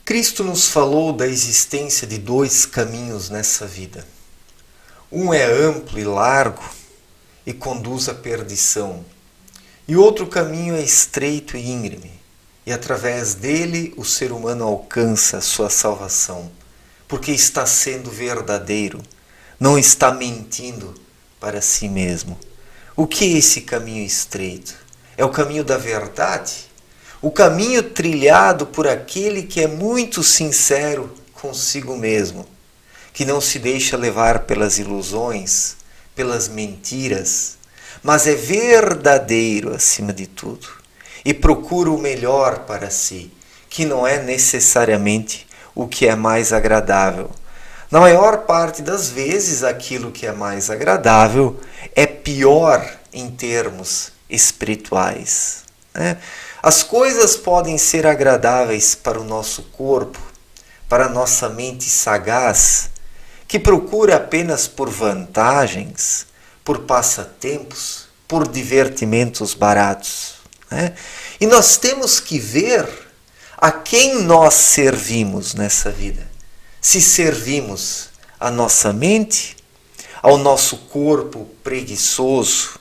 Cristo nos falou da existência de dois caminhos nessa vida. Um é amplo e largo e conduz à perdição, e outro caminho é estreito e íngreme, e através dele o ser humano alcança a sua salvação, porque está sendo verdadeiro, não está mentindo para si mesmo. O que é esse caminho estreito? É o caminho da verdade? O caminho trilhado por aquele que é muito sincero consigo mesmo, que não se deixa levar pelas ilusões, pelas mentiras, mas é verdadeiro acima de tudo e procura o melhor para si, que não é necessariamente o que é mais agradável. Na maior parte das vezes, aquilo que é mais agradável é pior em termos espirituais. As coisas podem ser agradáveis para o nosso corpo, para a nossa mente sagaz, que procura apenas por vantagens, por passatempos, por divertimentos baratos. E nós temos que ver a quem nós servimos nessa vida. Se servimos a nossa mente, ao nosso corpo preguiçoso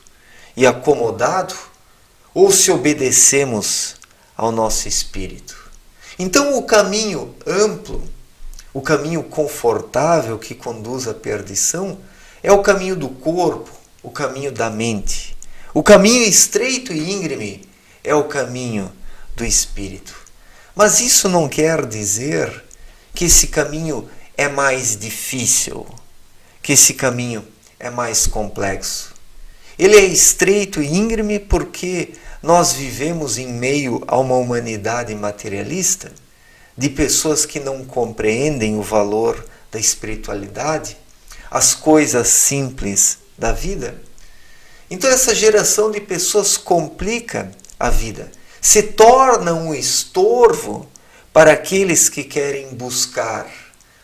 e acomodado, ou se obedecemos ao nosso espírito. Então o caminho amplo, o caminho confortável que conduz à perdição é o caminho do corpo, o caminho da mente. O caminho estreito e íngreme é o caminho do espírito. Mas isso não quer dizer que esse caminho é mais difícil, que esse caminho é mais complexo. Ele é estreito e íngreme porque nós vivemos em meio a uma humanidade materialista, de pessoas que não compreendem o valor da espiritualidade, as coisas simples da vida. Então essa geração de pessoas complica a vida, se torna um estorvo para aqueles que querem buscar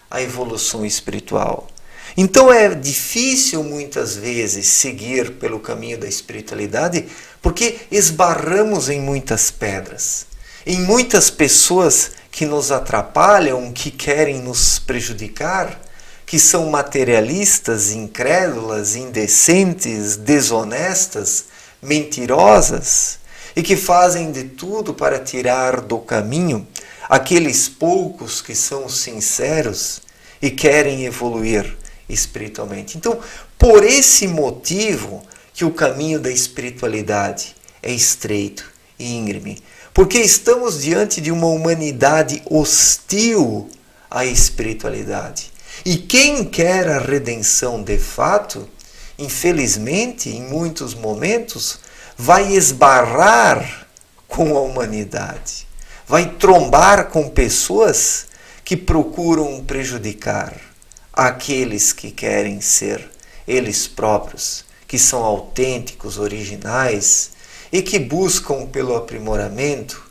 a evolução espiritual. Então é difícil muitas vezes seguir pelo caminho da espiritualidade porque esbarramos em muitas pedras, em muitas pessoas que nos atrapalham, que querem nos prejudicar, que são materialistas, incrédulas, indecentes, desonestas, mentirosas e que fazem de tudo para tirar do caminho aqueles poucos que são sinceros e querem evoluir espiritualmente. Então, por esse motivo que o caminho da espiritualidade é estreito e íngreme, porque estamos diante de uma humanidade hostil à espiritualidade. E quem quer a redenção de fato, infelizmente, em muitos momentos, vai esbarrar com a humanidade, vai trombar com pessoas que procuram prejudicar aqueles que querem ser eles próprios, que são autênticos, originais e que buscam pelo aprimoramento,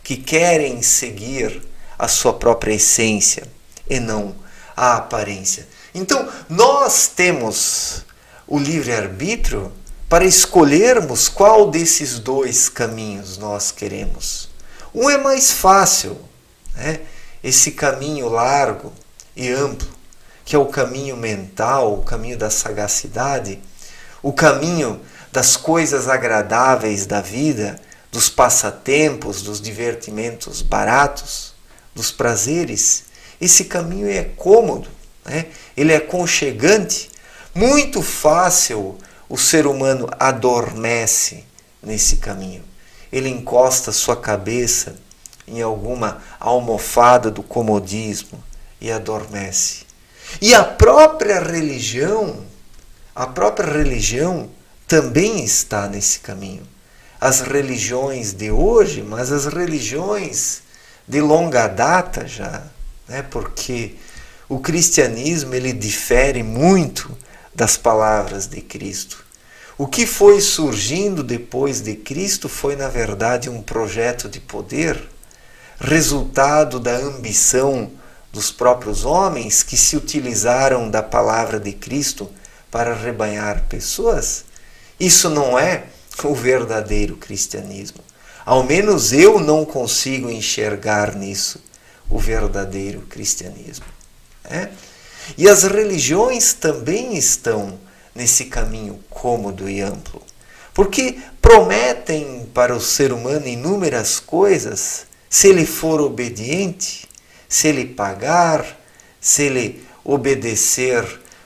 que querem seguir a sua própria essência e não a aparência. Então, nós temos o livre-arbítrio para escolhermos qual desses dois caminhos nós queremos. Um é mais fácil, esse caminho largo e amplo, que é o caminho mental, o caminho da sagacidade, o caminho das coisas agradáveis da vida, dos passatempos, dos divertimentos baratos, dos prazeres. Esse caminho é cômodo, ele é aconchegante, muito fácil o ser humano adormece nesse caminho. Ele encosta sua cabeça em alguma almofada do comodismo e adormece. E a própria religião também está nesse caminho. As religiões de hoje, mas as religiões de longa data já, porque o cristianismo ele difere muito das palavras de Cristo. O que foi surgindo depois de Cristo foi, na verdade, um projeto de poder, resultado da ambição dos próprios homens que se utilizaram da palavra de Cristo para arrebanhar pessoas. Isso não é o verdadeiro cristianismo. Ao menos eu não consigo enxergar nisso o verdadeiro cristianismo. E as religiões também estão nesse caminho cômodo e amplo, porque prometem para o ser humano inúmeras coisas se ele for obediente, se ele pagar, se ele obedecer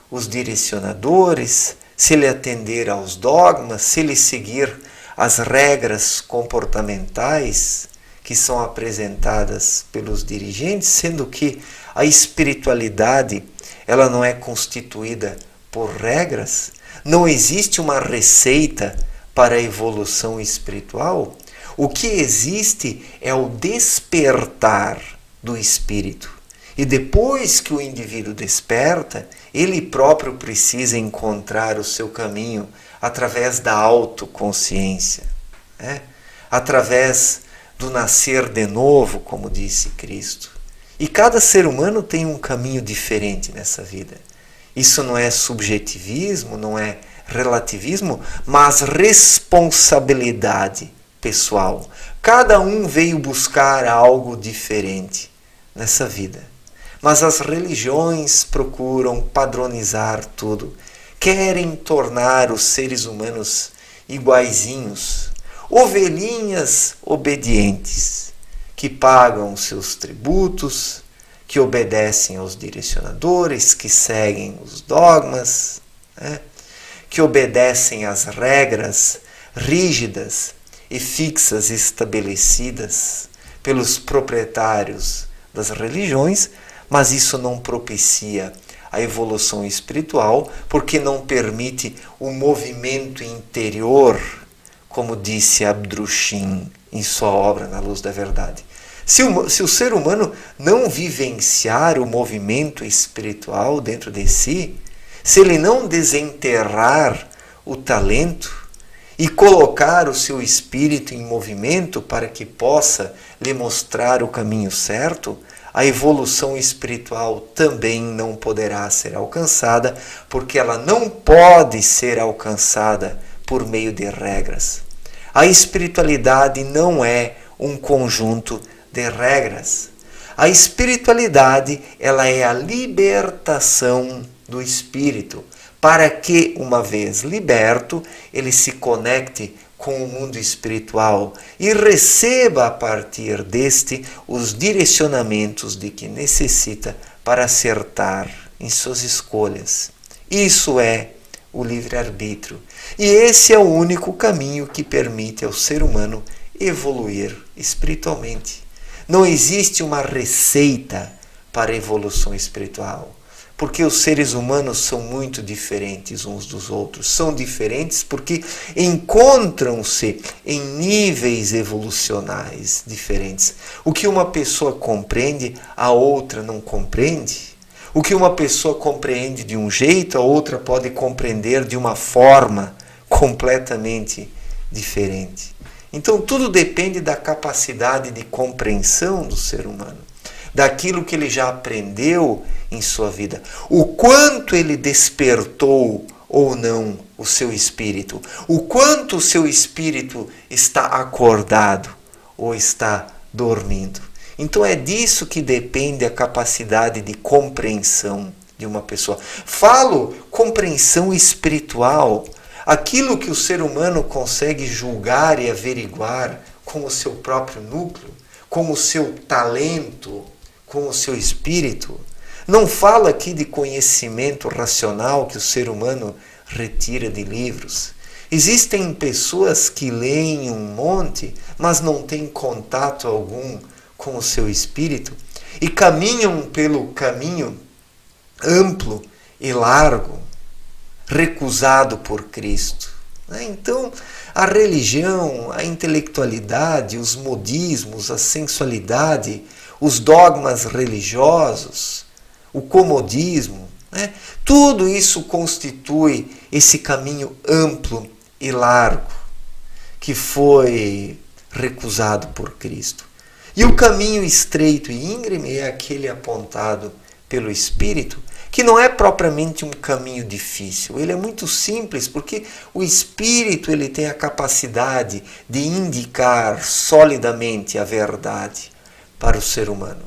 os direcionadores, se ele atender aos dogmas, se ele seguir as regras comportamentais que são apresentadas pelos dirigentes, sendo que a espiritualidade ela não é constituída por regras, não existe uma receita para a evolução espiritual. O que existe é o despertar do espírito. E depois que o indivíduo desperta, ele próprio precisa encontrar o seu caminho através da autoconsciência, através do nascer de novo, como disse Cristo. E cada ser humano tem um caminho diferente nessa vida. Isso não é subjetivismo, não é relativismo, mas responsabilidade pessoal. Cada um veio buscar algo diferente nessa vida. Mas as religiões procuram padronizar tudo. Querem tornar os seres humanos iguaizinhos, ovelhinhas obedientes, que pagam seus tributos, que obedecem aos direcionadores, que seguem os dogmas, que obedecem às regras rígidas e fixas estabelecidas pelos proprietários das religiões, mas isso não propicia a evolução espiritual, porque não permite o movimento interior, como disse Abdrushim em sua obra Na Luz da Verdade. Se o ser humano não vivenciar o movimento espiritual dentro de si, se ele não desenterrar o talento e colocar o seu espírito em movimento para que possa lhe mostrar o caminho certo, a evolução espiritual também não poderá ser alcançada, porque ela não pode ser alcançada por meio de regras. A espiritualidade não é um conjunto de regras. A espiritualidade, ela é a libertação do espírito, para que, uma vez liberto, ele se conecte com o mundo espiritual e receba a partir deste os direcionamentos de que necessita para acertar em suas escolhas. Isso é o livre-arbítrio. E esse é o único caminho que permite ao ser humano evoluir espiritualmente. Não existe uma receita para a evolução espiritual, porque os seres humanos são muito diferentes uns dos outros. São diferentes porque encontram-se em níveis evolucionais diferentes. O que uma pessoa compreende, a outra não compreende. O que uma pessoa compreende de um jeito, a outra pode compreender de uma forma completamente diferente. Então tudo depende da capacidade de compreensão do ser humano, daquilo que ele já aprendeu em sua vida, o quanto ele despertou ou não o seu espírito, o quanto o seu espírito está acordado ou está dormindo. Então é disso que depende a capacidade de compreensão de uma pessoa. Falo compreensão espiritual, aquilo que o ser humano consegue julgar e averiguar com o seu próprio núcleo, com o seu talento, com o seu espírito. Não falo aqui de conhecimento racional que o ser humano retira de livros. Existem pessoas que leem um monte, mas não têm contato algum com o seu espírito e caminham pelo caminho amplo e largo, recusado por Cristo. Então, a religião, a intelectualidade, os modismos, a sensualidade, os dogmas religiosos, o comodismo, tudo isso constitui esse caminho amplo e largo que foi recusado por Cristo. E o caminho estreito e íngreme é aquele apontado pelo Espírito, que não é propriamente um caminho difícil. Ele é muito simples, porque o Espírito ele tem a capacidade de indicar solidamente a verdade para o ser humano.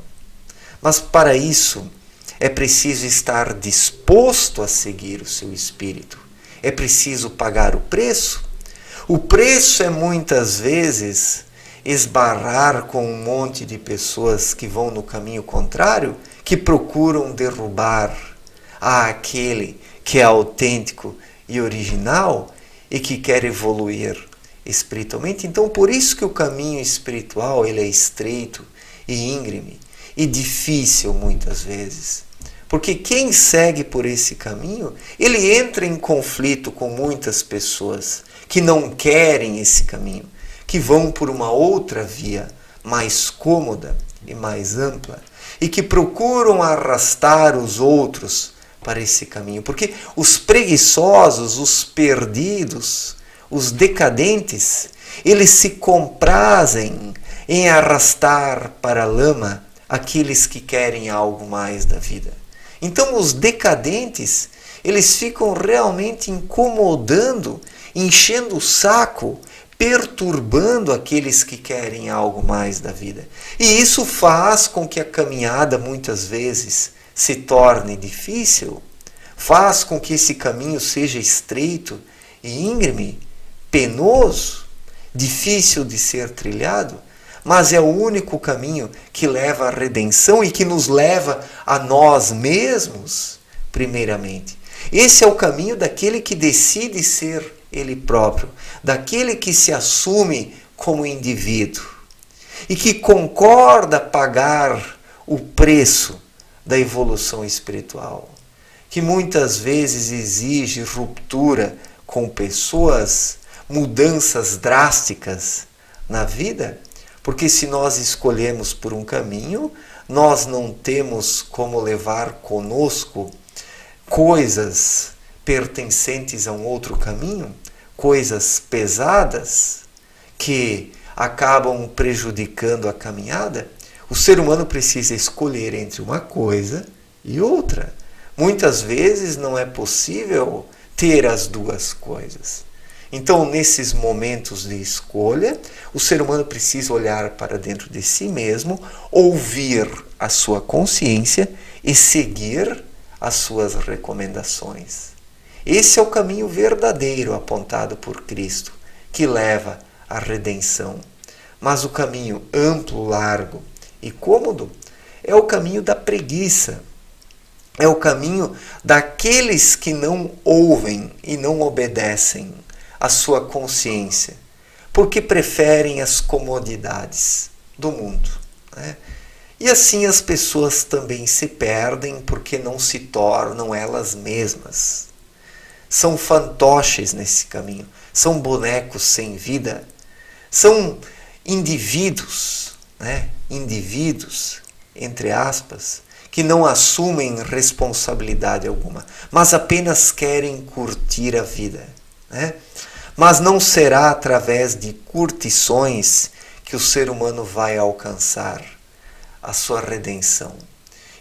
Mas para isso é preciso estar disposto a seguir o seu espírito. É preciso pagar o preço. O preço é muitas vezes esbarrar com um monte de pessoas que vão no caminho contrário, que procuram derrubar aquele que é autêntico e original e que quer evoluir espiritualmente. Então, por isso que o caminho espiritual ele é estreito e íngreme e difícil muitas vezes. Porque quem segue por esse caminho, ele entra em conflito com muitas pessoas que não querem esse caminho, que vão por uma outra via mais cômoda e mais ampla e que procuram arrastar os outros para esse caminho. Porque os preguiçosos, os perdidos, os decadentes, eles se comprazem em arrastar para a lama aqueles que querem algo mais da vida. Então os decadentes, eles ficam realmente incomodando, enchendo o saco, perturbando aqueles que querem algo mais da vida. E isso faz com que a caminhada muitas vezes se torne difícil, faz com que esse caminho seja estreito e íngreme, penoso, difícil de ser trilhado, mas é o único caminho que leva à redenção e que nos leva a nós mesmos, primeiramente. Esse é o caminho daquele que decide ser ele próprio, daquele que se assume como indivíduo e que concorda pagar o preço da evolução espiritual, que muitas vezes exige ruptura com pessoas, mudanças drásticas na vida, porque se nós escolhemos por um caminho, nós não temos como levar conosco coisas pertencentes a um outro caminho, coisas pesadas que acabam prejudicando a caminhada. O ser humano precisa escolher entre uma coisa e outra. Muitas vezes não é possível ter as duas coisas. Então, nesses momentos de escolha, o ser humano precisa olhar para dentro de si mesmo, ouvir a sua consciência e seguir as suas recomendações. Esse é o caminho verdadeiro apontado por Cristo, que leva à redenção. Mas o caminho amplo, largo e cômodo é o caminho da preguiça. É o caminho daqueles que não ouvem e não obedecem à sua consciência, porque preferem as comodidades do mundo, né? E assim as pessoas também se perdem porque não se tornam elas mesmas. São fantoches nesse caminho, são bonecos sem vida, são indivíduos, né? Indivíduos, entre aspas, que não assumem responsabilidade alguma, mas apenas querem curtir a vida, né? Mas não será através de curtições que o ser humano vai alcançar a sua redenção.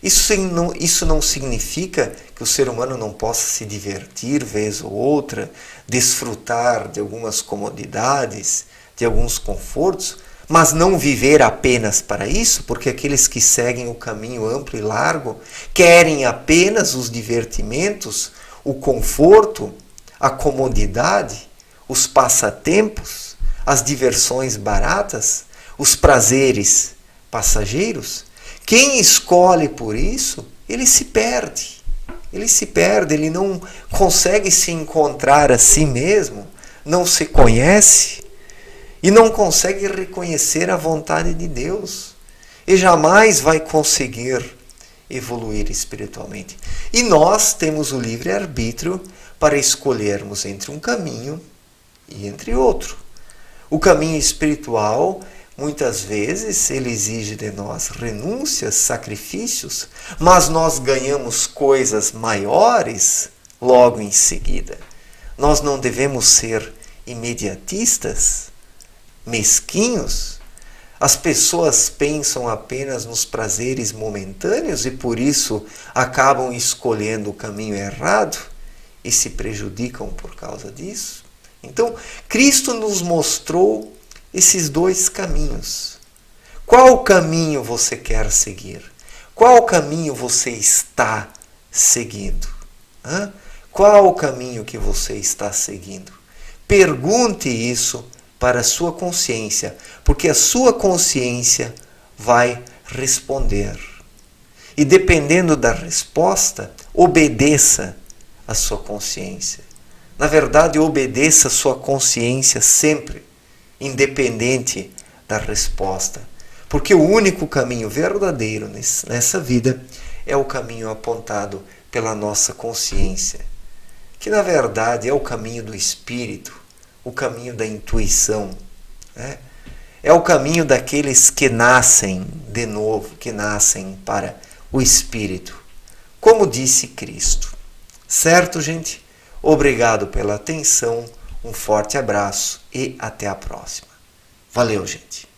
Isso não significa que o ser humano não possa se divertir vez ou outra, desfrutar de algumas comodidades, de alguns confortos, mas não viver apenas para isso, porque aqueles que seguem o caminho amplo e largo querem apenas os divertimentos, o conforto, a comodidade, os passatempos, as diversões baratas, os prazeres passageiros. Quem escolhe por isso, ele se perde. Ele não consegue se encontrar a si mesmo, não se conhece e não consegue reconhecer a vontade de Deus. E jamais vai conseguir evoluir espiritualmente. E nós temos o livre-arbítrio para escolhermos entre um caminho e entre outro. O caminho espiritual, muitas vezes, ele exige de nós renúncias, sacrifícios, mas nós ganhamos coisas maiores logo em seguida. Nós não devemos ser imediatistas, mesquinhos. As pessoas pensam apenas nos prazeres momentâneos e por isso acabam escolhendo o caminho errado e se prejudicam por causa disso. Então, Cristo nos mostrou esses dois caminhos. Qual caminho você quer seguir? Qual caminho você está seguindo? Qual o caminho que você está seguindo? Pergunte isso para a sua consciência, porque a sua consciência vai responder. E dependendo da resposta, obedeça a sua consciência. Na verdade, obedeça a sua consciência sempre, independente da resposta. Porque o único caminho verdadeiro nessa vida é o caminho apontado pela nossa consciência, que na verdade é o caminho do espírito, o caminho da intuição, né? É o caminho daqueles que nascem de novo, que nascem para o espírito, como disse Cristo. Certo, gente? Obrigado pela atenção, um forte abraço e até a próxima. Valeu, gente!